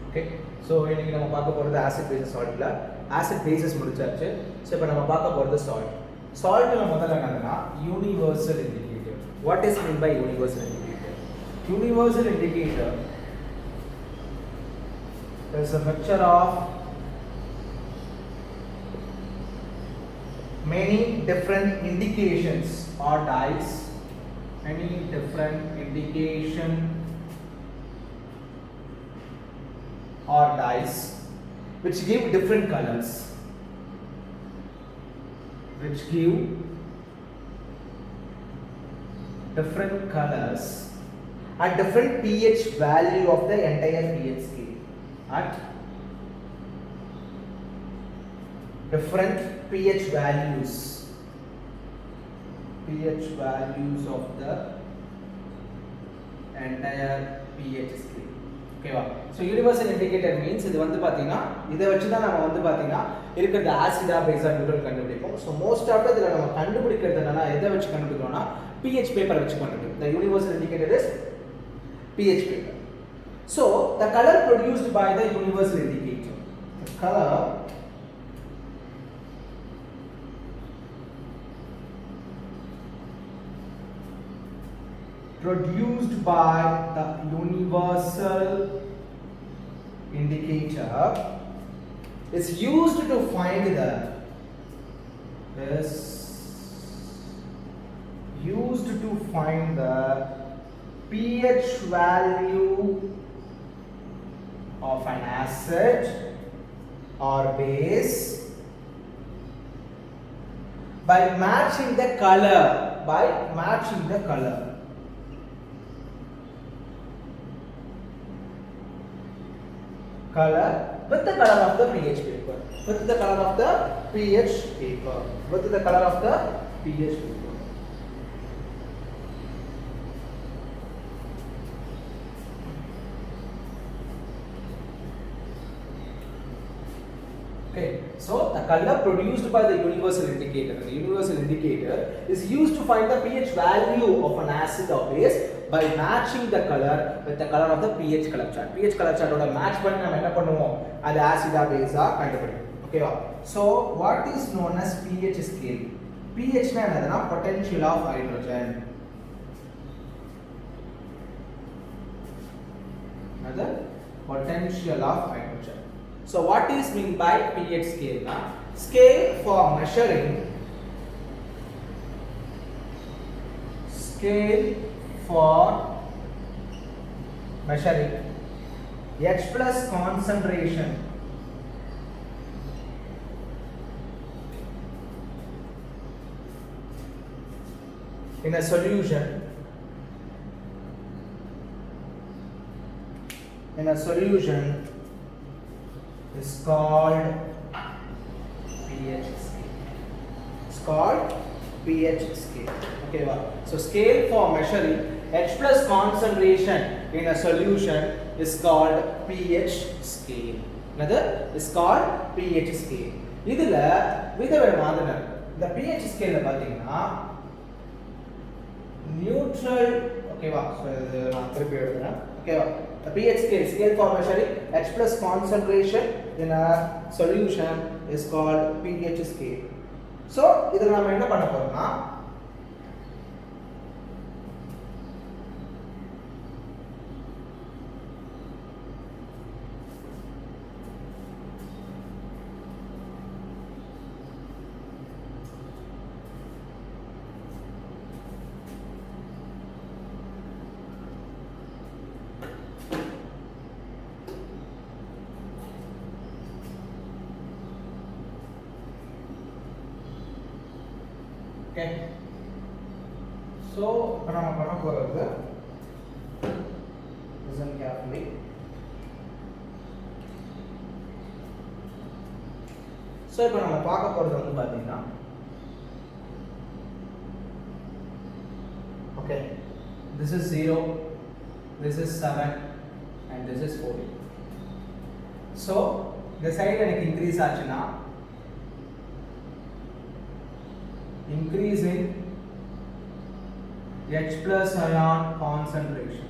Okay, so இன்னைக்கு நம்ம பார்க்க போறது ஆசிட் பேஸ் சால்ட்ல ஆசிட் பேசஸ் முடிச்சாச்சு. ஸோ இப்போ நம்ம பார்க்க போறது சால்ட். சால்ட்ல முதல்ல என்னன்னா universal indicator. What is mean by universal indicator? Universal indicator is a mixture of many different indications or dyes, many different indication or dyes which give different colors, which give different colors at different pH value of the entire pH scale, at different pH values of the entire pH scale. ஓகேவா? So universal indicator means இது வந்து பார்த்தீங்கன்னா இதை வச்சு தான் நம்ம வந்து பார்த்தீங்கன்னா இருக்கிறது ஆசிடா பேஸா நியூட்ரல் கண்டுபிடிப்போம். ஸோ மோஸ்ட் ஆஃப் இதில் நம்ம கண்டுபிடிக்கிறது என்னன்னா எதை வச்சு கண்டுபிடிக்கிறோம்னா பிஹெச் பேப்பரை வச்சு கண்டுபிடிக்கும். The universal indicator is pH paper. So the colour produced by the universal indicator, the colour produced by the universal indicator is used to find the pH value of an acid or base by matching the color with the color of the pH paper, with the color of the pH paper. Okay, so the color produced by the universal indicator is used to find the pH value of an acid or base by matching the color with the color of the pH color chart. pH color chart oda match பண்ணி நம்ம என்ன பண்ணுவோம், அது ஆசிடா பேஸா கண்டுபிடிப்போம். ஓகேவா? so what is known as pH scale? pH னா என்னதுன்னா potential of hydrogen. another potential of hydrogen. So what is mean by pH scale? Na scale for measuring H plus concentration in a solution is called pH scale. It's called pH scale. Okay, wow. So scale for measuring H plus concentration in a solution is called pH scale. Another is called pH scale. இதுல விதவிதமாக இருக்கு. இந்த pH scale பாத்தீங்கன்னா neutral, ஓகேவா? So இது நான் திருப்பி எழுதுறேன். ஓகேவா? The pH scale for measuring H plus concentration in a solution is called pH scale. So இதுல நாம என்ன பண்ண போறோம்னா okay, so இப்போ நம்ம பண்ண போறது listen carefully. so இப்போ நம்ம பார்க்க போறது வந்து பாத்தீங்கன்னா okay, this is 0, this is 7 and this is 14. so the side எனக்கு increase ஆச்சுன்னா increase in H plus ion concentration.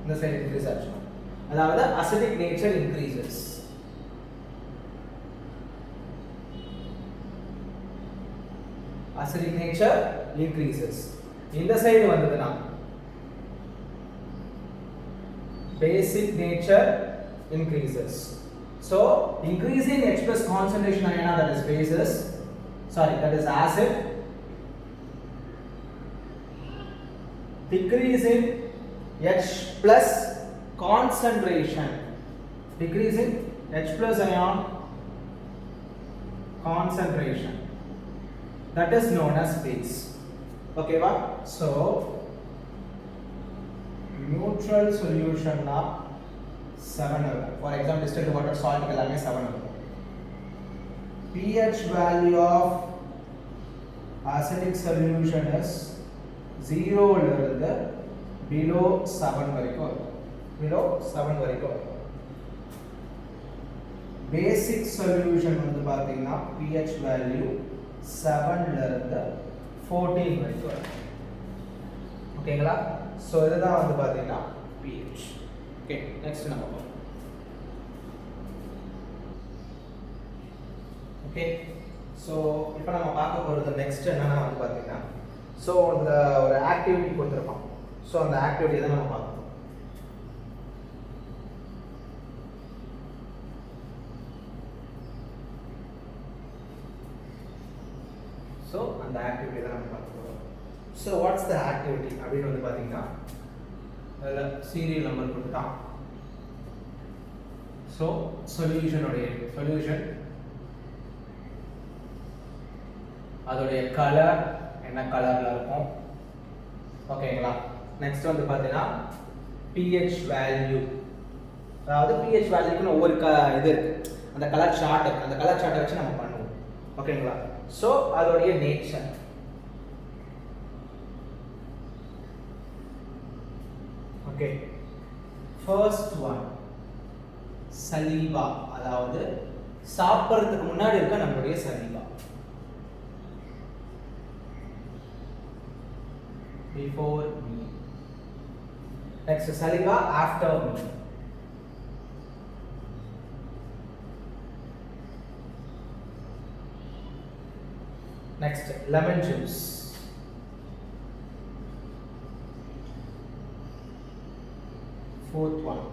இந்த சைடு இன்க்ரீஸ் ஆச்சு. அதாவது acidic nature increases. Acidic nature increases. இந்த சைடு வந்ததுனா basic nature increases. So increasing H plus concentration ion, that is bases, that is acid, decreasing H plus concentration, decreasing H plus ion concentration, that is known as base. Okay va? So neutral solution na 7. For example, distilled water, salt எல்லாமே 7. pH value of acidic solution is 0 ல இருந்து below 7 வரைக்கும் இருக்கும். below 7 வரைக்கும் இருக்கும். basic solution வந்து பாத்தீங்கன்னா pH value 7 ல இருந்து 14 வரைக்கும் இருக்கும். ஓகேங்களா? சோ இதுதான் வந்து பாத்தீங்கன்னா pH. ஓகே, நெக்ஸ்ட் நம்ம பார்ப்போம். ஓகே, சோ இப்போ நம்ம பார்க்க போறது நெக்ஸ்ட் என்னன்னா வந்து பாத்தீங்கன்னா சோ அந்த ஒரு ஆக்டிவிட்டி கொடுத்திருப்பான். சோ அந்த ஆக்டிவிட்டி தான் நம்ம பார்க்கணும். சோ அந்த ஆக்டிவிட்டி தான் நம்ம பார்க்க போறோம். சோ வாட்ஸ் தி ஆக்டிவிட்டி அப்படின்னு வந்து பாத்தீங்கன்னா அதுல சீரியல் நம்பர் கொடுத்துட்டான். சோ சொல்யூஷன் அதோடைய கலர் என்ன கலர்ல இருக்கும். ஓகேங்களா? நெக்ஸ்ட் வந்து பாத்தீங்கன்னா pH வேல்யூ, அதாவது pH வேல்யூக்கு ஒவ்வொரு இது இருக்கு, அந்த கலர் சார்ட் இருக்கு, அந்த கலர் சார்ட்டை வச்சு நம்ம பண்ணுவோம். ஓகேங்களா? சோ அதோடைய நேச்சர், ஓகே, ஃபர்ஸ்ட் ஒன் சலீவா, அதாவது சாப்பிட்றதுக்கு முன்னாடி இருக்க நம்மளுடைய சலீவா. Before meal. Next, saliva after meal. Next, lemon juice. Fourth one,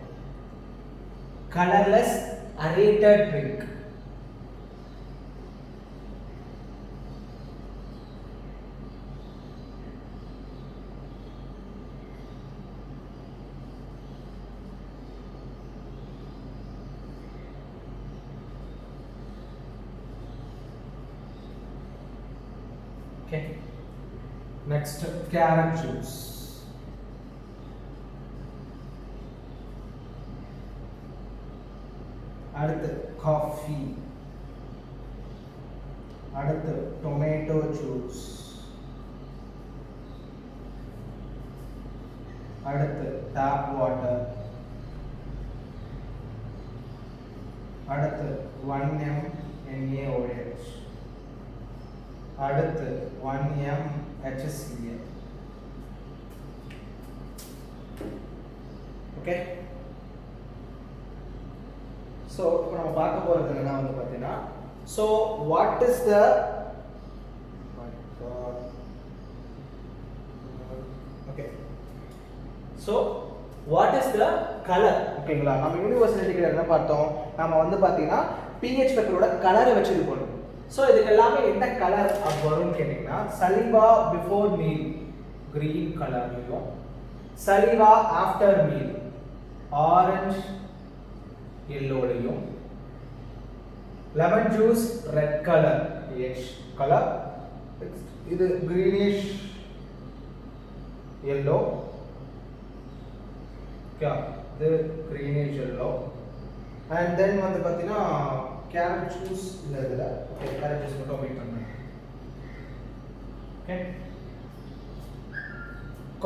colorless aerated drink. Okay. Next, carrot juice. அடுத்து காஃபி, அடுத்து டொமேட்டோ ஜூஸ், அடுத்து டேப் வாட்டர், அடுத்து 1m NaOH, அடுத்து 1m HCl. ஓகே, so இப்போ நம்ம பார்க்க போறது என்னன்னா வந்து பாத்தீங்கன்னா so what is the okay so what is the color. ஓகேங்களா? நம்ம யூனிவர்சல் இண்டிகேட்டர் என்ன பார்த்தோம், நாம வந்து பாத்தீங்கன்னா pH ஃபேக்டரோட கலரை வச்சு இது பண்ணுவோம். சோ இதுக்கு எல்லாமே என்ன கலர் வரும்னு கேட்டிங்கன்னா சலிவா பிஃபோர் மீல் green கலர்லயும், சலிவா ஆஃப்டர் மீல் ஆரஞ்சு yellowலையும், lemon juice red colour pH colour, இது greenish yellow, ஓகே, இது greenish yellow, and then வந்து பாத்தீங்கன்னா கேரட் ஜூஸ் இல்ல ஓகே, கேரட் ஜூஸ் மட்டும் வெயிட் பண்ணுங்க. ஓகே,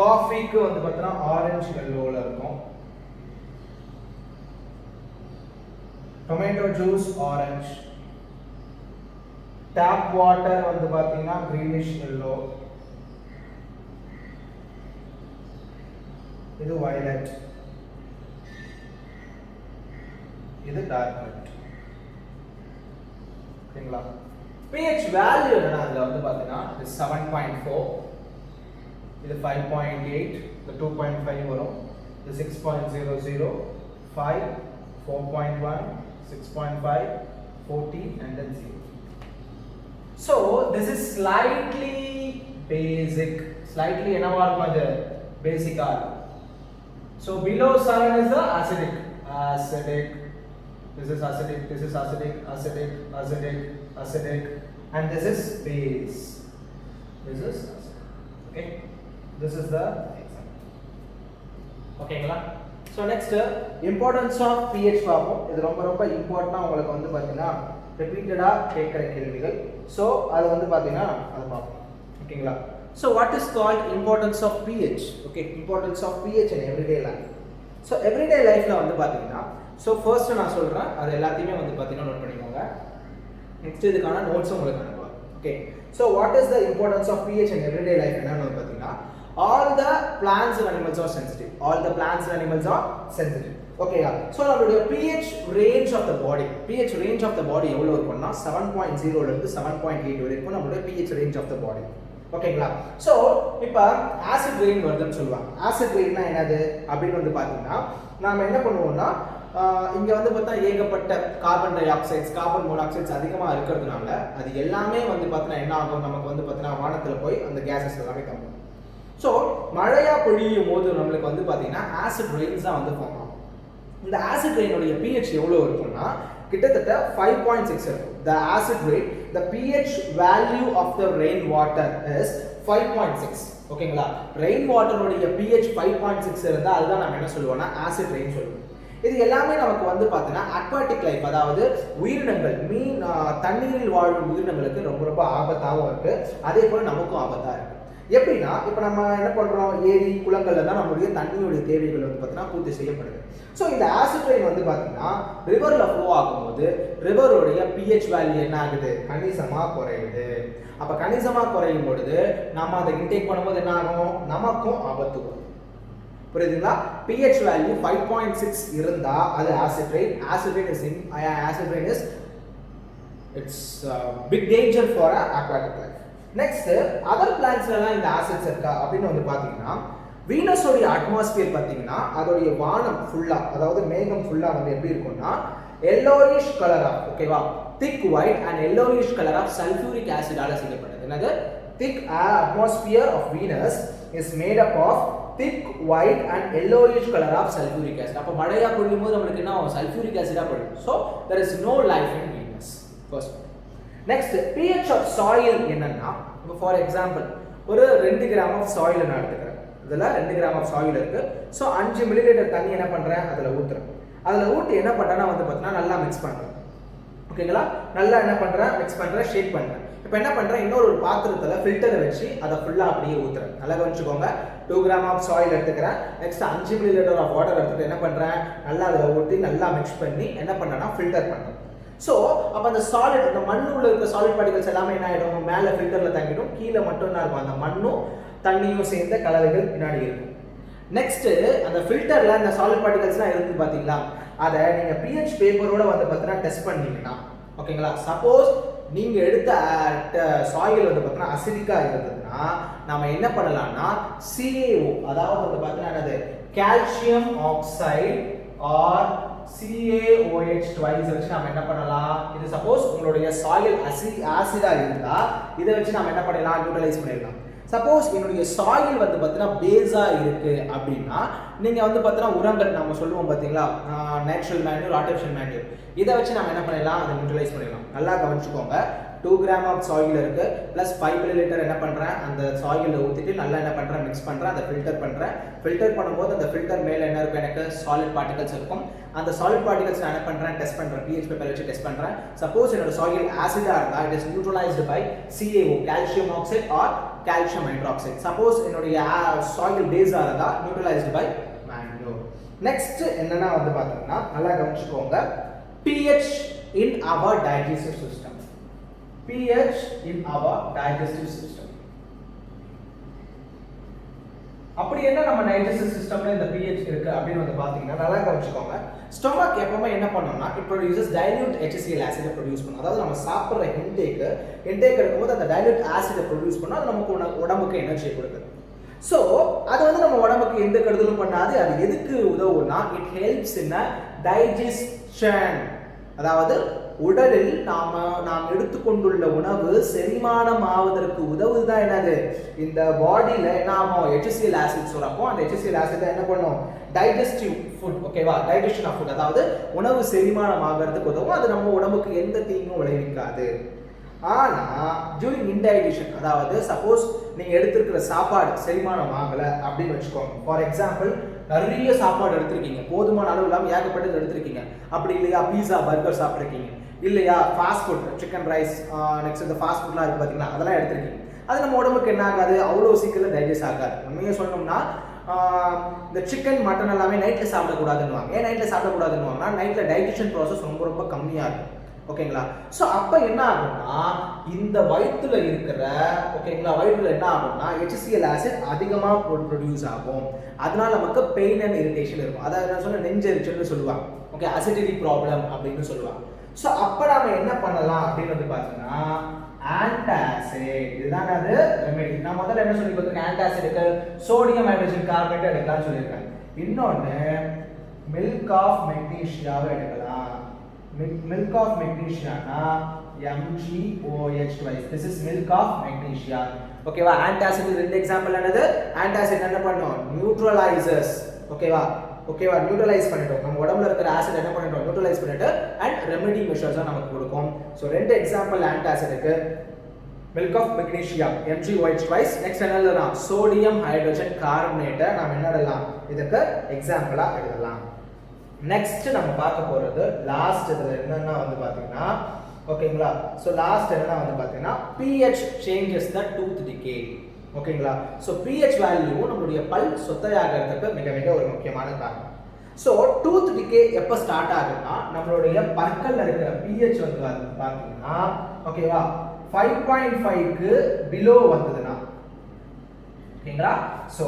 காஃபிக்கு வந்து பாத்தீங்கன்னா ஆரஞ்சு yellowல இருக்கும், tomato juice orange, tap water வந்து பாத்தீங்கன்னா greenish yellow, இது violet, இது டார்க் ரெட். ஓகேங்களா? pH வேல்யூ என்னன்னா அதுல வந்து பாத்தீங்கன்னா இது 7.4, இது 5.8, இது 2.5 வரும், இது 6.00, 5, 4.1, 6.5, 14 and then 0. So this is slightly basic. Slightly என்னவா இருக்கும் அது? Basic ah. So below 7 is the acidic. Acidic. This is acidic, this is acidic, acidic, acidic, acidic, and this is base. This is acidic. Okay. This is the example. Okay, so next importance of pH பார்ப்போம். இது ரொம்ப இம்பார்ட்டன்ட்டா உங்களுக்கு வந்து பாத்தீங்கன்னா ரிப்பீட்டடா கேக்குற கேள்விகள். So அது வந்து பாத்தீங்கன்னா அது பார்ப்போம். ஓகேங்களா? So what is called importance of pH? Okay, importance of pH in everyday life. So everyday life ல வந்து பாத்தீங்கன்னா so first நான் சொல்றேன் அது எல்லாத்தையுமே வந்து பாத்தீங்கன்னா நோட் பண்ணிக்கோங்க. next இதுக்கான நோட்ஸ் உங்களுக்கு அனுப்புறேன். Okay, so what is the importance of pH in everyday life என்னன்னு பாத்தீங்கன்னா all the plants and animals are sensitive. All the plants and animals are sensitive. Okay, so நம்மளுடைய pH range of the body, pH range of the body எவ்வளவு இருக்கும்னா 7.0 ல இருந்து 7.8 வரைக்கும் நம்மளுடைய pH range of the body. ஓகேங்களா? So இப்போ acid rain வருதுன்னு சொல்லுவாங்க. ஆசிட் ரெயின்னா என்னது அப்படின்னு வந்து பாத்தீங்கன்னா நாம என்ன பண்ணுவோம்னா இங்க வந்து பார்த்தா ஏகப்பட்ட carbon dioxides, carbon monoxides அதிகமா இருக்கிறதுனால அது எல்லாமே வந்து பார்த்தீங்கன்னா என்ன ஆகும், நமக்கு வந்து பார்த்தீங்கன்னா வானத்துல போய் அந்த கேஸஸ் எல்லாமே கம்பும். ஸோ மழையா பொழியும் போது நம்மளுக்கு வந்து பார்த்தீங்கன்னா ஆசிட் ரெயின்ஸ் தான் வந்து ஃபார்ம் ஆகும். இந்த ஆசிட் ரெயினுடைய pH எவ்வளோ இருக்கும்னா கிட்டத்தட்ட 5.6 இருக்கும். The acid rain, the pH value of the rain water is 5.6. ஓகேங்களா? ரெயின் வாட்டருடைய pH 5.6 இருந்தா அதுதான் நம்ம என்ன சொல்லுவோம்னா ஆசிட் ரெயின் சொல்லுவோம். இது எல்லாமே நமக்கு வந்து பார்த்தீங்கன்னா அக்வாட்டிக் லைஃப், அதாவது உயிரினங்கள், மீன், தண்ணீரில் வாழும் உயிரினங்களுக்கு ரொம்ப ஆபத்தாகவும் இருக்கு, அதே போல நமக்கும் ஆபத்தா இருக்கு. எப்படின்னா இப்போ நம்ம என்ன பண்றோம், ஏரி குளங்கள்ல தான் நம்மளுடைய தண்ணியுடைய தேவைகள் வந்து பார்த்தீங்கன்னா பூர்த்தி செய்யப்படுது. ஸோ இந்த ஆசிட் ரெயின் வந்து பார்த்தீங்கன்னா ரிவர்ல ஃப்ளோ ஆகும்போது ரிவருடைய pH வேல்யூ என்ன ஆகுது, கணிசமா குறையுது. அப்ப கணிசமா குறையும் பொழுது நம்ம அதை இன்டேக் பண்ணும்போது என்ன ஆகும், நமக்கும் ஆபத்து வரும். புரியுதுங்களா? pH வேல்யூ 5.6 இருந்தா அது acid rain. Acid rain is its big danger for aquatic life. Next other பிளான்ட்ஸ்ல எல்லாம் இந்த ஆசிட்ஸ் இருக்கா அப்படின்னு வந்து பாத்தீங்கன்னா வீனஸோட அட்மாஸ்பியர் பாத்தீங்கன்னா அதோடைய வானம் ஃபுல்லா, அதாவது மேகம் ஃபுல்லா வந்து எப்படி இருக்கும்னா yellowish color of, ஓகேவா, thick white and yellowish color of sulfuric acid ஆல செய்யப்பட்டது. என்னது? thick atmosphere of Venus is made up of thick white and yellowish color of sulfuric acid. அப்ப மழையா பொழியும்போது நமக்கு என்ன ஆகும், sulfuric acid பொழியும். So there is no life in Venus. First. Next, pH of soil என்னன்னா, for example ஒரு 2 gram of soil நான் எடுத்துக்கிறேன். இதுல 2 கிராம் ஆஃப் சாயில் இருக்கு. சோ 5 மில்லிலிட்டர் தண்ணி என்ன பண்றேன், அதுல ஊத்துறேன். அதுல ஊத்தி என்ன பண்றேன்னா வந்து பார்த்தீங்கன்னா நல்லா மிக்ஸ் பண்றேன். ஓகேங்களா? நல்லா என்ன பண்றேன், மிக்ஸ் பண்றேன், ஷேக் பண்றேன். இப்போ என்ன பண்றேன், இன்னொரு பாத்திரத்துல ஃபில்டரை வச்சு அதை ஃபுல்லா அப்படியே ஊத்துறேன். நல்லா கவனிச்சுக்கோங்க. 2 கிராம் ஆஃப் சாயில் எடுத்துக்கிறேன். நெக்ஸ்ட் 5 மில்லிலிட்டர் ஆஃப் வாட்டர் எடுத்துட்டு என்ன பண்றேன், நல்லா அதுல ஊத்தி நல்லா மிக்ஸ் பண்ணி என்ன பண்றேன்னா ஃபில்டர் பண்றேன். சோ அப்ப அந்த சாலிட், அந்த மண்ணுல இருக்க சாலிட் பார்ட்டிகல்ஸ் எல்லாமே என்ன ஆயிடும், மேல ஃபில்டர்ல தங்கிடும், கீழே மட்டும் என்ன இருக்கும், அந்த மண்ணும் தண்ணியும் சேர்ந்த கலவைகள் பின்னாடி இருக்கும். நெக்ஸ்ட் அந்த ஃபில்டர்ல அந்த சாலிட் பார்ட்டிகல்ஸ்லாம் இருக்கு பாத்தீங்களா, அதை நீங்க pH பேப்பரோட வந்து பார்த்தீங்கன்னா டெஸ்ட் பண்ணீங்கன்னா, ஓகேங்களா, சப்போஸ் நீங்க எடுத்த சாயில் வந்து பார்த்தீங்கன்னா அசிடிக்கா இருந்ததுன்னா நாம என்ன பண்ணலாம்னா CaO, அதாவது வந்து பார்த்தீங்கன்னா என்னது, calcium oxide or CaOH twice வச்சு நாம என்ன பண்ணலாம், இது சப்போஸ் உங்களுடைய சாயில் ஆசிடா இருந்தா இதை வச்சு நாம என்ன பண்ணலாம், நியூட்ரலைஸ் பண்ணிடலாம். சப்போஸ் என்னுடைய சாயில் வந்து பார்த்தீங்கன்னா பேஸா இருக்கு அப்படின்னா நீங்க வந்து பார்த்தீங்கன்னா உரங்கள் நம்ம சொல்லுவோம் பார்த்தீங்களா, நேச்சுரல் மேன்யூர், ஆர்டிஃபிஷியல் மேன்யூர், இதை வச்சு நம்ம என்ன பண்ணலாம், அதை நியூட்ரலைஸ் பண்ணிடலாம். நல்லா கவனிச்சுக்கோங்க. 2 கிராம் ஆஃப் சாயில் இருக்கு, பிளஸ் 5 மில்லிலிட்டர் என்ன பண்றேன், அந்த சாயில ஊத்திட்டு நல்லா என்ன பண்றேன், மிக்ஸ் பண்றேன், அதை ஃபில்டர் பண்றேன். ஃபில்டர் பண்ணும்போது அந்த ஃபில்டர் மேல என்ன இருக்கும், எனக்கு சாலிட் பார்ட்டிகல்ஸ் இருக்கும். அந்த சாலிட் பார்ட்டிகல்ஸ் நான் என்ன பண்றேன், டெஸ்ட் பண்றேன், pH பேப்பர் வச்சு டெஸ்ட் பண்றேன். சப்போஸ் என்னோட சாயில் ஆசிடா இருந்தா it is neutralised by CaO, calcium oxide or calcium hydroxide. Suppose என்னுடைய சாயில் பேஸா இருந்தா நியூட்ரலைஸ்டு பை மேன்யூர். நெக்ஸ்ட் என்னன்னா வந்து பாத்தீங்கன்னா நல்லா கவனிச்சுக்கோங்க, pH in our digestive system. pH in our digestive system. அப்படி என்ன நம்ம டைஜஸ்டிவ் சிஸ்டம்ல இந்த pH இருக்கு அப்படின்னு வந்து பாத்தீங்கன்னா நல்லா கவனிச்சுக்கோங்க. ஸ்டொமக் எப்பவுமே என்ன பண்ணும்னா it produces dilute HCl acid produce பண்ணும். அதாவது நம்ம சாப்பிடுற இன்டேக் எடுக்கும்போது அந்த dilute acid ப்ரொடியூஸ் பண்ணா அது நமக்கு உடம்புக்கு எனர்ஜி கொடுக்குது. சோ அது வந்து நம்ம உடம்புக்கு எந்த கெடுதலும் பண்ணாது. அது எதுக்கு உதவும்னா இட் ஹெல்ப்ஸ் இன் டைஜஸ்ஷன். அதாவது உடலில் நாம் எடுத்துக்கொண்டுள்ள உணவு செரிமானம் ஆவதற்கு உதவுதான் என்னது இந்த பாடியில என்ன ஆகும் HCl ஆசிட் சுரக்கும். அந்த HCl ஆசிட் என்ன பண்ணும் டைஜஸ்டிவ் ஃபுட் ஓகேவா டைஜஷன் ஆஃப் ஃபுட் அதாவது உணவு செரிமானம் ஆகிறதுக்கு உதவும். அது நம்ம உடம்புக்கு எந்த தீங்கும் விளைவிக்காது. ஆனா டியூரிங் இன்டைஜஷன் அதாவது சப்போஸ் நீங்க எடுத்துக்கிற சாப்பாடு செரிமானம் ஆகல அப்படின்னு வச்சுக்கோங்க. ஃபார் எக்ஸாம்பிள் நிறைய சாப்பாடு எடுத்திருக்கீங்க போதுமான அளவு இல்லாமல் ஏகப்பட்டது எடுத்திருக்கீங்க அப்படி இல்லையா பீஸா பர்கர் சாப்பிட்ருக்கீங்க இல்லையா fast food chicken rice next இந்த ஃபாஸ்ட் ஃபுட்லாம் இருக்கு பார்த்தீங்கன்னா அதெல்லாம் எடுத்திருக்கீங்க. அது நம்ம உடம்புக்கு என்ன ஆகாது அவ்வளோ சீக்கிரம் டைஜஸ்ட் ஆகாது. உண்மையாக சொல்லணும்னா இந்த சிக்கன் மட்டன் எல்லாமே நைட்டில் சாப்பிடக்கூடாதுன்னுவாங்க. ஏன் நைட்டில் சாப்பிடக்கூடாதுன்னுவாங்கன்னா நைட்டில் டைஜஷன் ப்ராசஸ் ரொம்ப ரொம்ப கம்மியாக இருக்கும் ஓகேங்களா. ஸோ அப்போ என்ன ஆகும்னா இந்த வயிற்றுல இருக்கிற ஓகேங்களா வயிற்றுல என்ன ஆகும்னா HCl ஆசிட் அதிகமாக ப்ரொடியூஸ் ஆகும். அதனால நமக்கு பெயின் அண்ட் இரிட்டேஷன் இருக்கும். அதாவது நான் சொன்ன நெஞ்செரிச்சல்னு சொல்லுவாங்க ஓகே அசிடிட்டி ப்ராப்ளம் அப்படின்னு சொல்லுவாங்க. ஸோ அப்போ நாம என்ன பண்ணலாம் அப்படின்னு வந்து பார்த்தீங்கன்னா ஆன்டாசிட் இதுதான் அது ரெமெடி. நான் முதல்ல என்ன சொல்லி கொடுத்துருக்கேன் ஆன்டாசிடுக்கு சோடியம் ஹைட்ரஜன் கார்பனேட் எடுக்கலாம்னு சொல்லியிருக்கேன். இன்னொன்று மில்க் ஆஃப் மெக்னீஷியாவை எடுக்கலாம். milk of magnesia na MgOH twice. This is milk of magnesia. Okay va antacid ரெண்டு எக்ஸாம்பிள் என்னது antacid என்ன பண்ணும் neutralizes ஓகேவா நியூட்ரலைஸ் பண்ணிட்டோம். நம்ம உடம்புல இருக்கிற ஆசிட் என்ன பண்ணிட்டோம் நியூட்ரலைஸ் பண்ணிட்டு அண்ட் ரெமெடி மெஷர்ஸ் நமக்கு கொடுக்கும். சோ ரெண்டு எக்ஸாம்பிள் ஆன்டாசிடுக்கு milk of magnesia MgOH twice. next என்னன்னா சோடியம் ஹைட்ரஜன் கார்பனேட் நாம என்ன எழுதலாம் இதுக்கு எக்ஸாம்பிளா எழுதலாம். நெக்ஸ்ட் நம்ம பார்க்க போறது லாஸ்ட் இதுல என்னன்னா வந்து பாத்தீங்கன்னா ஓகேங்களா. சோ லாஸ்ட் என்னன்னா வந்து பாத்தீங்கன்னா pH changes the tooth decay ஓகேங்களா. சோ pH வேல்யூ நம்மளுடைய பல் சொத்தையாகிறதுக்கு மிக மிக ஒரு முக்கியமான காரணம். சோ டூத் டிகே எப்ப ஸ்டார்ட் ஆகுதுன்னா நம்மளுடைய பற்கள்ல இருக்கிற pH வந்து பாத்தீங்கன்னா ஓகேவா 5.5க்கு பிலோ வந்ததுன்னா ஓகேங்களா. So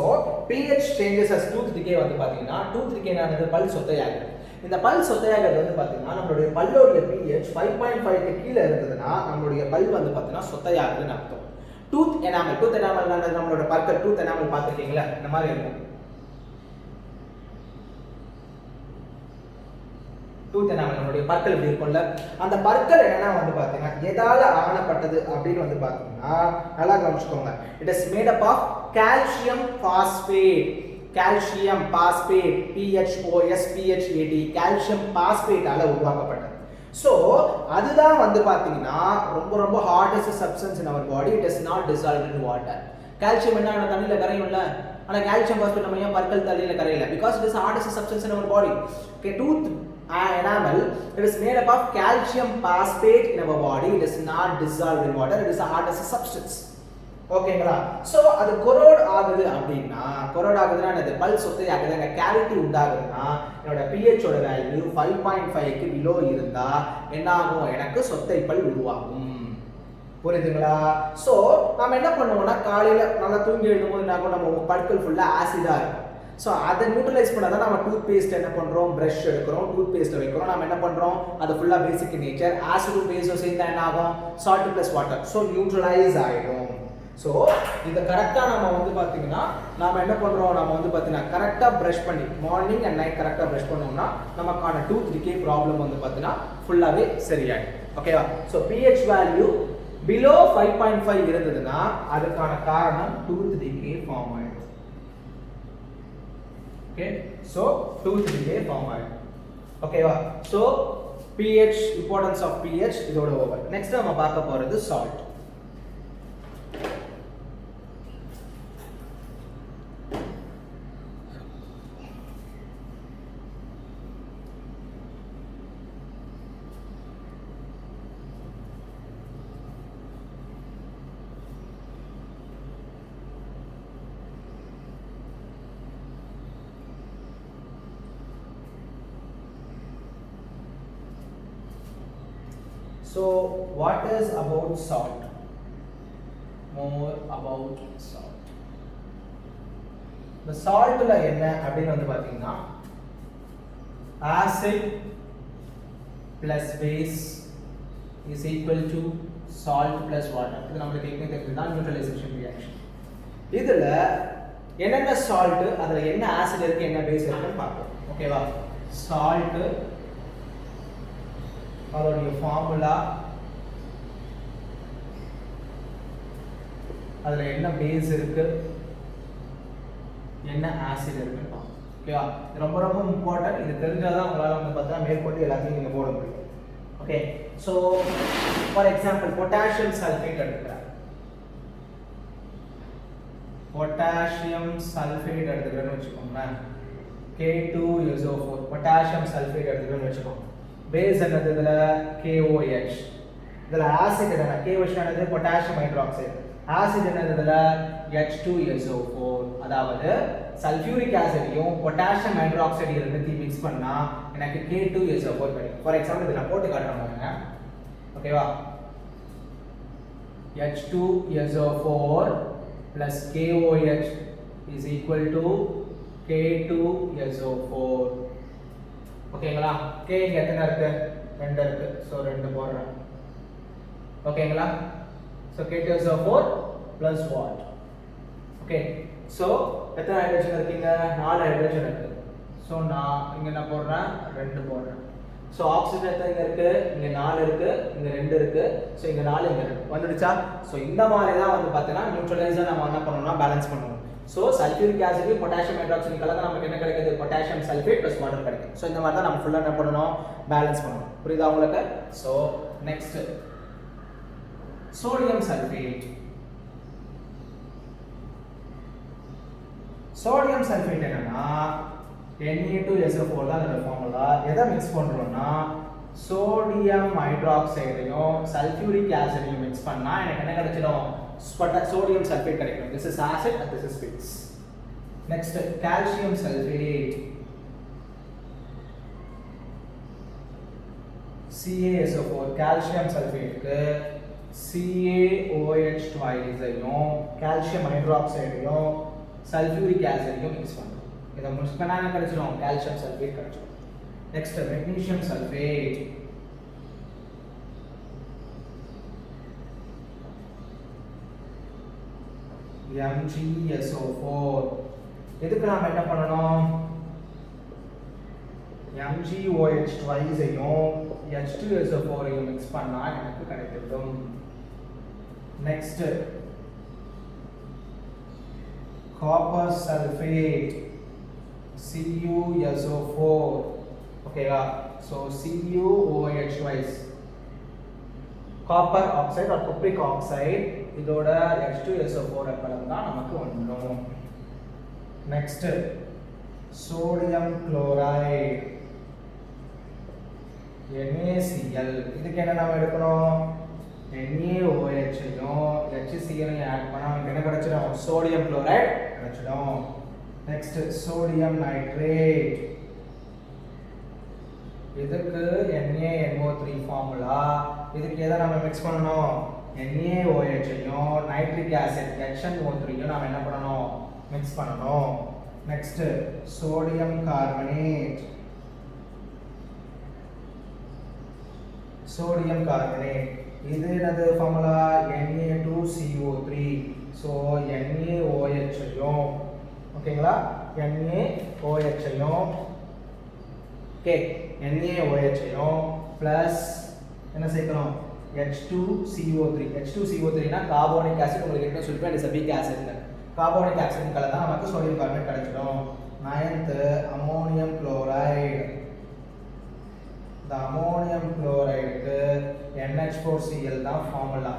pH changes as tooth decay வந்து பாத்தீங்கன்னா tooth decay ஆனது பல் சொத்தையாகுது. இந்த பல் சொத்தையாகிறது வந்து பாத்தீங்கன்னா நம்மளுடைய பல்லோட pH 5.5க்கு கீழ இருந்ததுன்னா நம்மளுடைய பல் வந்து பாத்தீங்கன்னா சொத்தையாகுதுன்னு அர்த்தம். டூத் எனாமல் நம்மளோட பற்கள் டூத் எனாமல் பாத்துருக்கீங்களா இந்த மாதிரி இருக்கும். டூத் எனாமல் நம்மளுடைய பற்கள் இப்படி இருக்கும்ல அந்த பற்கள் என்னன்னா வந்து பாத்தீங்கன்னா எதால ஆனப்பட்டது அப்படின்னு வந்து பாத்தீங்கன்னா நல்லா கவனிச்சுக்கோங்க. It is made up of calcium phosphate PHOSPHAT calcium பாஸ்பேட்டால உருவாக்கப்பட்டது. சோ அதுதான் வந்து பாத்தீங்கன்னா ரொம்ப ரொம்ப hardest substance in our body. It is not dissolved in water. Calcium என்ன தண்ணியில கரையும்ல ஆனா கால்சியம் பாஸ்பேட் நம்ம ஏன் பற்கள் தண்ணியில கரையல because it is the hardest substance in our body. Okay, tooth enamel it is made up of calcium phosphate in our body. It is not dissolved in water. It is the hardest substance. ஓகேங்களா. So அது corrode ஆகுது அப்படின்னா corrode ஆகுதுன்னா என்னது பல் சொத்தை ஆகுது அங்க கேவிட்டி உண்டாகுதுன்னா என்னோட pH ஓட வேல்யூ 5.5க்கு பிலோ இருந்தா என்ன ஆகும் எனக்கு சொத்தை பல் உருவாகும். புரியுதுங்களா. சோ நாம என்ன பண்ணுவோம்னா காலையில நல்லா தூங்கி எழுதும்போது என்ன ஆகும் நம்ம பற்கள் ஃபுல்லா ஆசிடா இருக்கும். சோ அதை நியூட்ரலைஸ் பண்ணாதான் நம்ம டூத் பேஸ்ட் என்ன பண்றோம் பிரஷ் எடுக்கிறோம் டூத் பேஸ்ட் வைக்கிறோம். நம்ம என்ன பண்றோம் அது ஃபுல்லா பேசிக் நேச்சர் ஆசிடும் பேஸும் சேர்ந்தா என்ன ஆகும் salt plus water so neutralise ஆயிடும். சோ இத கரெக்ட்டா நம்ம வந்து பாத்தீங்கன்னா நாம என்ன பண்றோம் நாம வந்து பாத்தீங்கன்னா கரெக்ட்டா பிரஷ் பண்ணி மார்னிங் அண்ட் நைட் கரெக்ட்டா பிரஷ் பண்ணோம்னா நமக்கான டூத் டிகே ப்ராப்ளம் வந்து பாத்தீங்கன்னா ஃபுல்லாவே சரியாயிடும். ஓகேவா. சோ pH வேல்யூ below 5.5 இருந்ததுன்னா அதுக்கான காரணம் டூத் டிகே ஃபார்ம் ஆயிடும். Okay, so tooth decay form ஆயிடும். ஓகேவா. so pH importance of pH இதோட ஓவர். next நம்ம பார்க்க போறது salt. So what is about salt? More about salt. இந்த சால்ட்ல என்ன அப்படின்னு வந்து பாத்தீங்கன்னா acid plus base is equal to salt plus water. இது நமக்கு டெக்னிக் தெரிஞ்சதுதான் நியூட்ரலைசேஷன் ரியாக்ஷன். இதுல என்னென்ன சால்ட், அதுல என்ன ஆசிட் இருக்கு, என்ன பேஸ் இருக்குன்னு பார்ப்போம். ஓகேவா? சால்ட் அதோடைய ஃபார்முலா, அதுல என்ன பேஸ் இருக்கு, என்ன ஆசிட் இருக்குன்னு பார்ப்போம். ஓகேவா? ரொம்ப ரொம்ப இம்பார்ட்டன்ட். இது தெரிஞ்சாதான் உங்களால வந்து பார்த்தா மேற்கொண்டு எல்லாத்தையும் நீங்க போட முடியும். Okay, so for example potassium sulphate எடுத்துக்கிறேன். பொட்டாசியம் சல்ஃபேட் எடுத்துக்கிறேன்னு வச்சுக்கோங்களேன். K2SO4 பொட்டாசியம் சல்ஃபேட் எடுத்துக்கிறேன்னு வச்சுக்கோங்க. பேஸ் என்னது இதுல? KOH. இதுல ஆசிட் என்ன? KOH என்னது? Potassium hydroxide. ஆசிட் என்னது இதுல? H2SO4. அதாவது சல்ஃபியூரிக் ஆசிடையும் பொட்டாசியம் ஹைட்ராக்சைடு ரெண்டுத்தையும் மிக்ஸ் பண்ணா எனக்கு K2SO4 கிடைக்கும். ஃபார் எக்ஸாம்பிள் இத நான் போட்டு காட்டுறேன் பாருங்க. ஓகேவா? H2SO4 plus KOH is equal to K2SO4. ஓகேங்களா? K இங்க எத்தனை இருக்கு? 2 இருக்கு. சோ 2 போடுறேன். ஓகேங்களா? So K2SO4 plus what? Okay, so எத்தனை ஹைட்ரஜன் இருக்கீங்க? 4 ஹைட்ரஜன் இருக்கு. சோ நான் இங்க என்ன போடுறேன்? 2 போடுறேன். சோ ஆக்ஸிஜன் எத்தனை இருக்கு? இங்க 4 இருக்கு, இங்க 2 இருக்கு. சோ இங்க 4, இங்க 2 வந்துடுச்சா? சோ இந்த மாதிரி தான் வந்து பார்த்தீங்கன்னா நியூட்ரலைசர் நம்ம என்ன பண்ணணும்னா பேலன்ஸ் பண்ணணும். So sulphuric acid potassium hydroxide கலந்தா நமக்கு என்ன கிடைக்குது? பொட்டாசியம் சல்ஃபேட் + வாட்டர் கிடைக்கும். சோ இந்த மாதிரி தான் நம்ம ஃபுல்லா என்ன பண்ணணும்? பேலன்ஸ் பண்ணணும். புரியுதா உங்களுக்கு? So next sodium sulphate. Sodium sulphate என்னன்னா Na2SO4 தான் அதோட ஃபார்முலா. எதை மிக்ஸ் பண்றோம்னா சோடியம் ஹைட்ராக்சைடையும் சல்ஃபியூரிக் ஆசிடையும் மிக்ஸ் பண்ணா எனக்கு என்ன கிடைச்சிடும்? sodium sulfate கிடைக்கும். This is acid and this is base. Next, calcium sulfate. CaSO4 calcium sulfate க்கு CaOH twice ஐயும் calcium hydroxide ஐயும் sulfuric acid ஐயும் mix பண்றோம். இத mix பண்ணா என்ன கிடைச்சிரும்? calcium sulfate கிடைச்சிரும். Next, magnesium sulfate. MgSO4. எதுக்கு நாம என்ன பண்ணணும்? MgOH twice ஐயும் H2SO4 ஐயும் mix பண்ணா எனக்கு கிடைக்கும். Next, copper sulfate CuSO4. ஓகேவா? so CuOH twice copper oxide or cupric oxide இதோட H2SO4 கலந்தா நமக்கு வந்துடும். Next sodium chloride NaCl. இதுக்கு என்ன நாம எடுக்கணும்? NaOH ஐயும் HCl ஐயும் ஆட் பண்ணா நமக்கு என்ன கிடைச்சிடும்? சோடியம் குளோரைடு கிடைச்சிடும். Next sodium nitrate. இதுக்கு NaNO3 ஃபார்முலா. இதுக்கு எதை நாம மிக்ஸ் பண்ணணும்? NaOH ஐயும் நைட்ரிக் ஆசிட் HNO3 ஐயும் நாம என்ன பண்ணணும்? மிக்ஸ் பண்ணணும். Next sodium carbonate. Sodium carbonate இது என்னது ஃபார்முலா? Na2CO3. சோ NaOH ஐயும் ஓகேங்களா? NaOH ஐயும் ஓகே NaOH ஐயும் பிளஸ் என்ன சேர்க்கணும்? H2CO3. H2CO3 னா கார்போனிக் ஆசிட். உங்களுக்கு என்ன சொல்லிருப்பேன்? Acetic acid. கார்போனிக் ஆசிட் கலந்தா நமக்கு சோடியம் கார்பனேட் கிடைச்சிடும். 9th ammonium chloride. இந்த அம்மோனியம் குளோரைடுக்கு NH4Cl தான் ஃபார்முலா.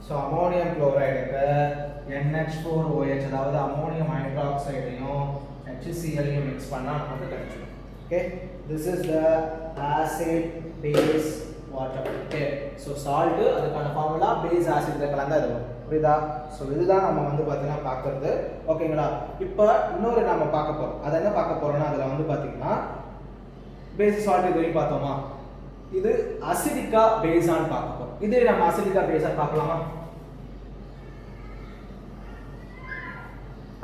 சோ அம்மோனியம் குளோரைடுக்கு NH4OH அதாவது அம்மோனியம் ஹைட்ராக்சைடையும் HCl ஐயும் மிக்ஸ் பண்ணா நமக்கு கிடைச்சிடும். Okay, this is the acid base water. okay, so salt அதுக்கான ஃபார்முலா, பேஸ் ஆசிட் கலந்தா இது வரும். புரியுதா? சோ இதுதான் நம்ம வந்து பாத்தீங்கன்னா பார்க்கிறது. ஓகேங்களா? இப்போ இன்னொரு நாம பார்க்க போறோம். அது என்ன பார்க்க போறோம்னா அதுல வந்து பாத்தீங்கன்னா பேஸ் சால்ட் இது வரைக்கும் பார்த்தோமா? இது அசிடிக்கா பேஸான்னு பார்க்க போறோம். இதே நம்ம அசிடிக்கா பேஸா பார்க்கலாமா?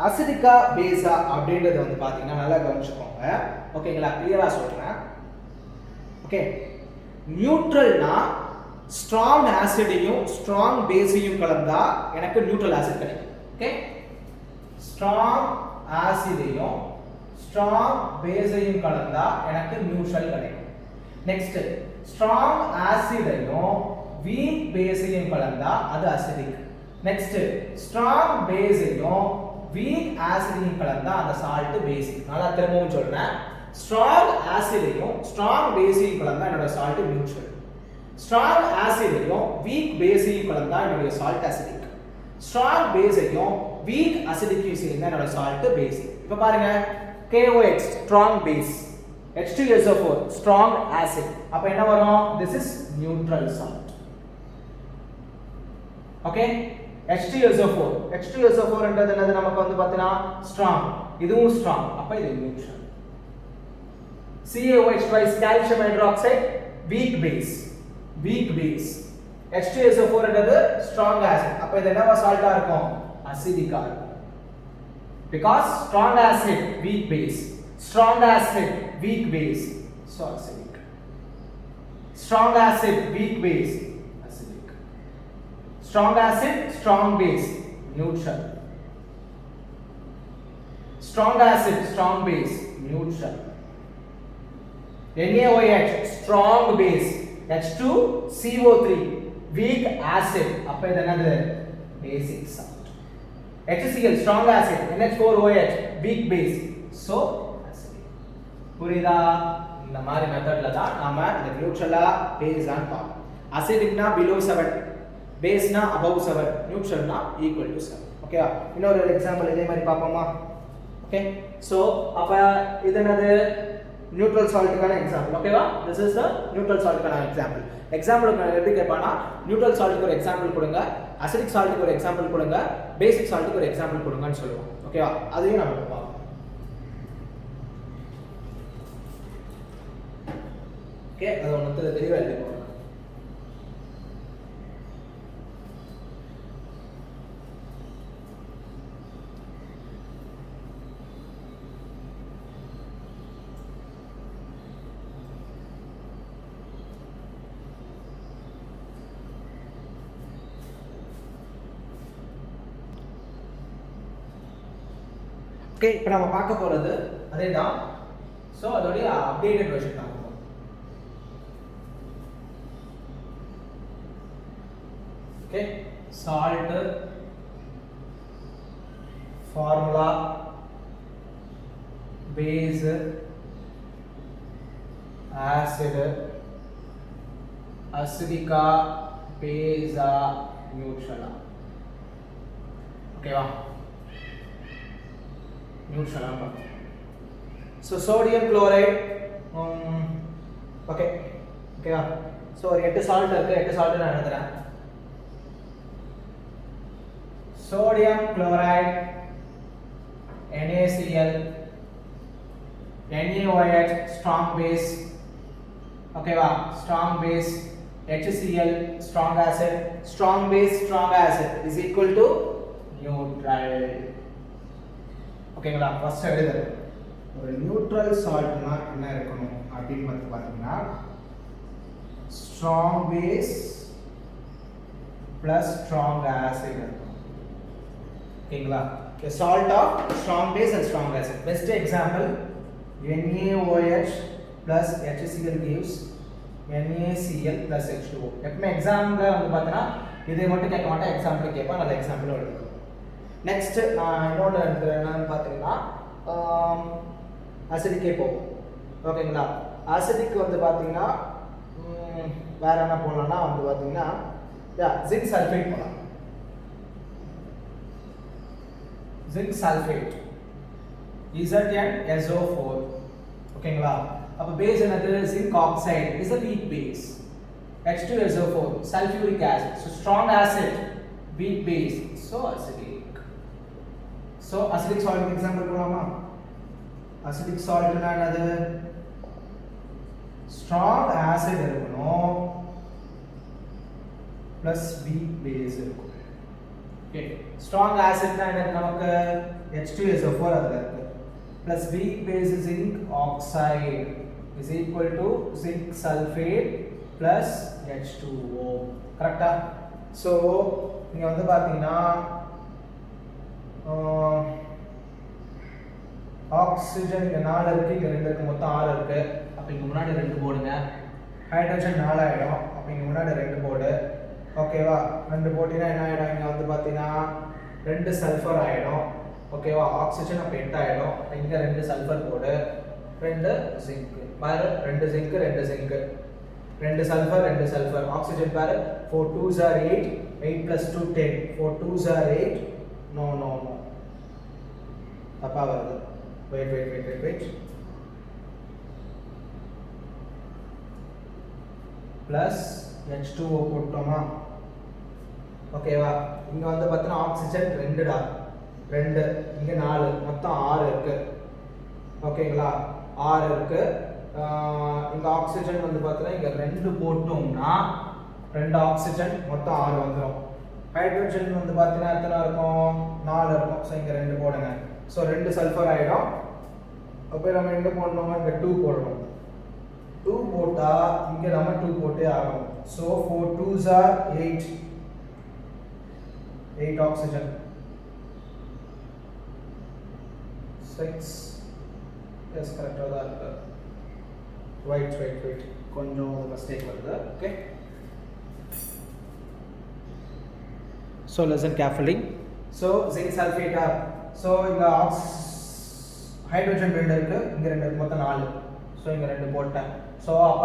அசிடிக்கா பேஸா அப்படின்றது வந்து பாத்தீங்கன்னா நல்லா கவனிச்சுக்கோங்க. ஓகேங்களா, கிளியரா சொல்றேன். ஓகே, நியூட்ரல்னா ஸ்ட்ராங் ஆசிடையும் ஸ்ட்ராங் பேஸையும் கலந்தா எனக்கு நியூட்ரல் ஆசிட் கிடைக்கும். ஓகே, ஸ்ட்ராங் ஆசிடையும் ஸ்ட்ராங் பேஸையும் கலந்தா எனக்கு நியூட்ரல் கிடைக்கும். நெக்ஸ்ட், ஸ்ட்ராங் ஆசிடையும் வீக் பேஸையும் கலந்தா அது அசிடிக். நெக்ஸ்ட், ஸ்ட்ராங் பேஸையும் வீக் ஆசிடையும் கலந்தா அந்த சால்ட் பேசிக். நல்லா திரும்பவும் சொல்றேன், ஸ்ட்ராங் ஆசிடையும் ஸ்ட்ராங் பேஸையும் கலந்தா என்னோட சால்ட் நியூட்ரல். ஸ்ட்ராங் ஆசிடையும் வீக் பேஸையும் கலந்தா என்னோட சால்ட் அசிடிக். ஸ்ட்ராங் பேஸையும் வீக் அசிடிக்கையும் சேர்ந்தா என்னோட சால்ட் பேசிக். இப்போ பாருங்க, KOH strong base, H2SO4 strong acid. அப்ப என்ன வரும்? this is neutral salt. Okay, H2SO4 என்றது என்னது? நமக்கு வந்து பாத்தீனா ஸ்ட்ராங், இதுவும் ஸ்ட்ராங், அப்ப இது neutral. CaOH twice calcium hydroxide weak base, H2SO4 என்றது ஸ்ட்ராங் ஆசிட், அப்ப இது என்னவா சால்ட்டா இருக்கும்? அசிடிக்கா இருக்கும். because strong acid weak base, strong acid weak base, so acidic. Strong acid weak base, acidic. Strong acid strong base, neutral. Strong acid strong base, neutral. NaOH strong base, H2CO3 weak acid, அப்ப இது என்னது? basic salt. HCl strong acid, NH4OH weak base, so acidic. புரியுதா? இந்த மாதிரி மெத்தட்ல தான் நாம இந்த நியூட்ரலா பேஸான்னு பார்ப்போம். அசிடிக்னா below 7, பேஸ்னா above 7, நியூட்ரல்னா equal to 7. ஓகேவா? இன்னொரு எக்ஸாம்பிள் இதே மாதிரி பார்ப்போமா? ஓகே, சோ அப்ப இது என்னது? நியூட்ரல் சால்ட்டுக்கான எக்ஸாம்பிள். ஓகேவா? this is the நியூட்ரல் சால்ட்டுக்கான எக்ஸாம்பிள். எக்ஸாம்பிளுக்கு எப்படி கேட்பானா, நியூட்ரல் சால்ட்டுக்கு ஒரு எக்ஸாம்பிள் கொடுங்க, அசிடிக் சால்ட்டுக்கு ஒரு எக்ஸாம்பிள் கொடுங்க, பேசிக் சால்ட்டுக்கு ஒரு எக்ஸாம்பிள் கொடுங்கன்னு சொல்லுவோம். ஓகேவா? அதையும் நம்ம பார்ப்போம். ஓகே, அது ஒன்று தெளிவா எழுதிக்கோங்க. ஓகே, இப்போ நம்ம பார்க்க போறது அதேதான். சோ அதோட அப்டேட்டட் வெர்ஷன் பார்ப்போம். Okay, salt formula, base, acid, அசிடிகா, பேஸா, நியூட்ரலா. ஓகேவா? நியூட்ரலா பார்ப்போம். ஸோ சோடியம் குளோரைட், ஓகே ஓகேவா? ஸோ ஒரு 8 சால்ட் இருக்கு, 8 சால்ட் நான் எழுதுறேன். Sodium chloride, NaCl, NaOH strong base, ஓகேவா? Strong base, HCl strong acid, strong base strong acid is equal to neutral. ஓகேங்களா? ஃபர்ஸ்ட் எழுதுறது ஒரு நியூட்ரல் சால்ட்னா என்ன இருக்கணும் அப்படின்னு பார்த்தீங்கன்னா, strong base plus strong acid இருக்கும். ஓகேங்களா? a salt of strong base and strong acid. Best example, NaOH plus HCl gives NaCl plus H2O. எப்பவுமே எக்ஸாம்பிள் வந்து பார்த்தீங்கன்னா இதை மட்டும் கேட்க மாட்டேன், எக்ஸாம்பிள் கேட்பேன், நல்ல எக்ஸாம்பிள் எடுக்கும். நெக்ஸ்ட் நான் இன்னொன்று எடுக்கிறேன், என்னன்னு பார்த்தீங்கன்னா அசிடிக்கே போகும். ஓகேங்களா? அசிடிக் வந்து பார்த்தீங்கன்னா வேற என்ன போடலாம்னா வந்து பார்த்தீங்கன்னா ஜிங்க் சல்ஃபேட் போடலாம். Zinc sulphate ZnSO4. ஓகேங்களா? அப்ப பேஸ் என்னது? Zinc oxide is a weak base, H2SO4 sulfuric acid, so strong acid weak base, so acidic. So acidic salt example போலாமா? acidic salt என்னது? strong acid இருக்கணும் plus weak base இருக்கும். Okay, strong acid னா என்னது? நமக்கு H2SO4 அதுல இருக்கு plus weak base zinc oxide is equal to zinc sulfate plus H2O. கரெக்ட்டா? so நீங்க வந்து பாத்தீங்கன்னா ஆக்ஸிஜன் இங்க 4 இருக்கு, இங்க 2 இருக்கு, மொத்தம் 6 இருக்கு. அப்ப இங்க முன்னாடி 2 போடுங்க. ஹைட்ரஜன் 4 ஆயிடும். அப்ப இங்க முன்னாடி 2 போடு. ஓகேவா? 2 போட்டினா என்ன ஆயிடும்? இங்க வந்து பாத்தீங்கன்னா 2 சல்ஃபர் ஆயிடும். ஓகேவா? ஆக்ஸிஜன் அப்ப 8 ஆயிடும். இங்க 2 சல்ஃபர் போடு. 2 ஜிங்க். பாரு 2 zinc 2 zinc. 2 sulphur 2 sulphur. Oxygen பாரு 4 2s are 8. 8 plus 2 10. 4 2s are 8. No. தப்பா வருது. Wait. Plus H2O போட்டோமா? ஓகேவா? இங்க வந்து பார்த்தா ஆக்ஸிஜன் 2 டா. 2 இங்க 4 மொத்தம் 6 இருக்கு. ஓகேங்களா? 6 இருக்கு. இந்த ஆக்ஸிஜன் வந்து பார்த்தா இங்க 2 போட்டோம்னா 2 ஆக்ஸிஜன் மொத்தம் 6 வந்துரும். ஹைட்ரஜன் வந்து பார்த்தா எத்தனை இருக்கும்? 4 இருக்கும். சோ இங்க 2 போடுங்க. சோ 2 சல்ஃபர் ஆயிடும். அப்ப நம்ம எங்க போடணும்? இங்க 2 போடணும். 2 போட்டா இங்க நம்ம 2 போட்டே ஆகும். so 4 2s are 8. 8 oxygen. 6 yes correct ஆ இருக்கு. wait கொஞ்சம் மிஸ்டேக் வருது. Okay so listen carefully. so zinc sulfate are so இந்த ஹைட்ரஜன் 2 இருக்கு, இங்க 2 இருக்கு, மொத்தம் 4. சோ இங்க 2 போட்டேன். சோ அப்ப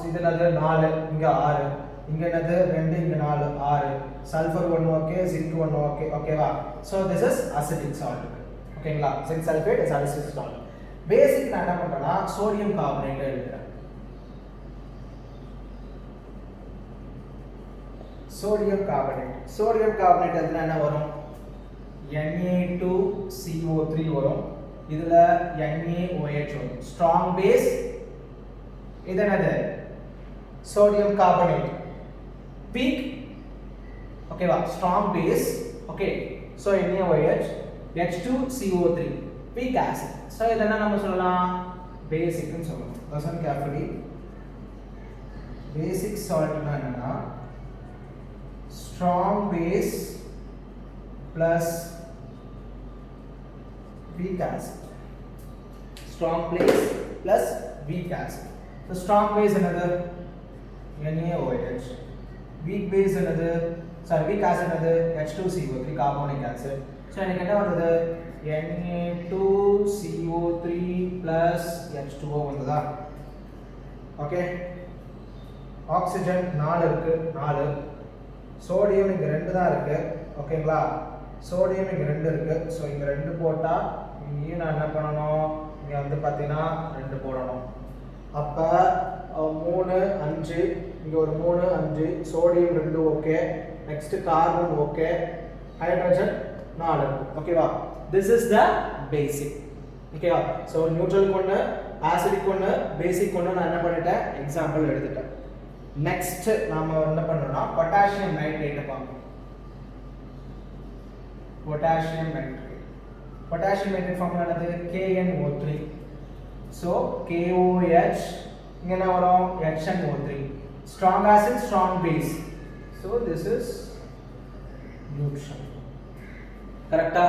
இது என்னது 4, இங்க 6, இங்க என்னது 2, இங்க 4 6. Sulphur 1 okay, zinc 1 okay. ஓகேவா? So this is acidic salt. ஓகேங்களா? Zinc sulphate is acidic salt. Basic நான் என்ன பண்றேன்னா சோடியம் கார்பனேட் எழுதுறேன். சோடியம் கார்பனேட் அதுனா என்ன வரும்? Na2CO3 வரும். இதுல NaOH வரும். ஸ்ட்ராங் பேஸ் இது என்னது? Sodium carbonate. பீக் ஓகேவா? Strong base. Okay so NaOH H2CO3 weak acid. So இதெல்லாம் நம்ம சொல்லலாம் பேசிக் னு சொல்லலாம். listen carefully. பேசிக் சால்ட்னா என்னன்னா strong base plus weak acid. Strong base plus weak acid. So strong base another NaOH. Weak base another weak acid another H2CO3 carbonic acid. So எனக்கு என்ன வருது? Na2CO3 plus H2O வந்ததா? ஓகே ஆக்ஸிஜன் 4 இருக்கு, 4. Sodium இங்க 2 தான் இருக்கு. ஓகேங்களா? Sodium இங்க 2 இருக்கு. சோ இங்க 2 போட்டா இங்க நான் என்ன பண்ணனும்? இங்க வந்து பாத்தீங்கன்னா 2 போடணும். அப்ப 3 5 இங்க ஒரு 3 5 sodium 2 okay. Next carbon okay. Hydrogen 4. ஓகேவா? this is the basic. ஓகேவா? சோ நியூட்ரல் கொண்டு ஆசிடிக் கொண்டு பேசிக் கொண்டு நான் என்ன பண்ணிட்டேன்? எக்ஸாம்பிள் எடுத்துட்டேன். நெக்ஸ்ட் நாம என்ன பண்றோம்னா பொட்டாசியம் நைட்ரேட் பார்ப்போம். பொட்டாசியம் நைட்ரேட் ஃபார்முலா என்னது? KNO3. so KOH இங்க என்ன வரும்? HNO3. strong acid strong base. so this is neutral. கரெக்ட்டா?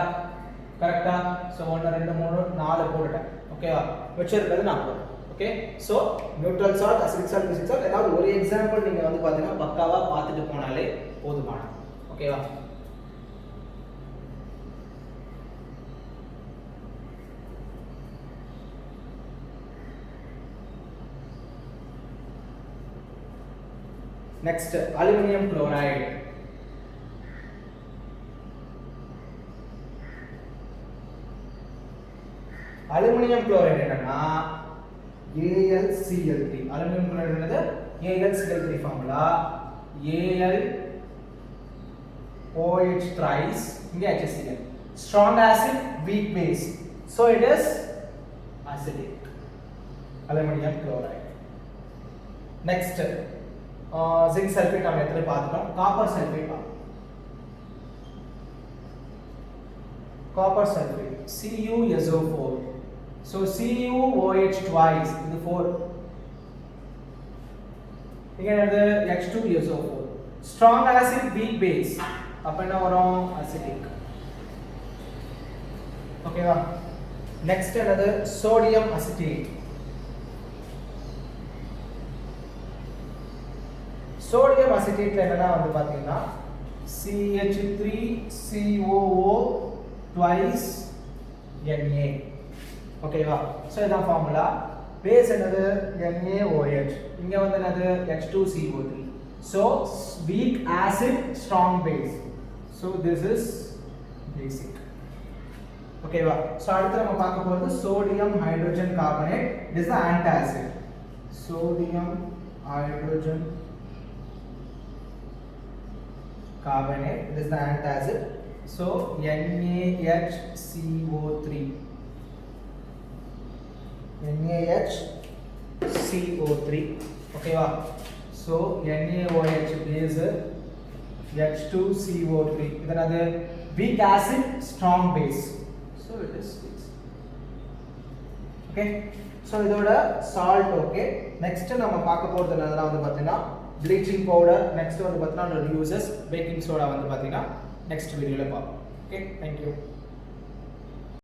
so 1 2 3 4 போட்டுட்டேன். ஓகேவா? வெச்சிருக்கிறது 4. Okay so neutral salt, acidic salt, basic salt ஏதாவது ஒரு எக்ஸாம்பிள் நீங்க வந்து பாத்தீங்கன்னா பக்காவா பார்த்துட்டு போனாலே போதுமானது. ஓகேவா? Next aluminium chloride. Aluminium chloride என்னன்னா AlCl3. அலுமினியம் குளோரைடு என்னது? AlCl3 ஃபார்முலா AlOH thrice இங்க HCl. strong acid weak base, so it is acidic. Aluminium chloride. Next zinc sulfate நம்ம எத்தனை பார்த்துட்டோம். Copper sulphate copper sulfate CuSO4. So CuOH twice இது 4. இங்க என்னது H2SO4. Strong acid weak base அப்ப என்ன வரும் acidic. ஓகேவா? Next என்னது sodium acetate. Sodium acetate என்னன்னா வந்து பாத்தீங்கன்னா CH3COO twice Na. ஓகேவா? சோ இதான் ஃபார்முலா. பேஸ் என்னது NaOH. இங்க வந்து என்னது H2CO3. So weak acid strong base. So this is basic. ஓகேவா? சோ அடுத்து நம்ம பார்க்க போறது sodium hydrogen carbonate. This is the antacid. Sodium hydrogen carbonate. This is the antacid. So NaHCO3. NaHCO3. ஓகேவா? So NaOH base H2CO3. இதனது weak acid strong base. So it is this. Okay. So இதோட salt okay. Next நம்ம பார்க்க போறது என்னன்னா வந்து பாத்தீங்கன்னா bleaching powder. Next வந்து பாத்தீங்கன்னா uses baking soda வந்து பாத்தீங்கன்னா next வீடியோல பார்ப்போம். Okay. Thank you.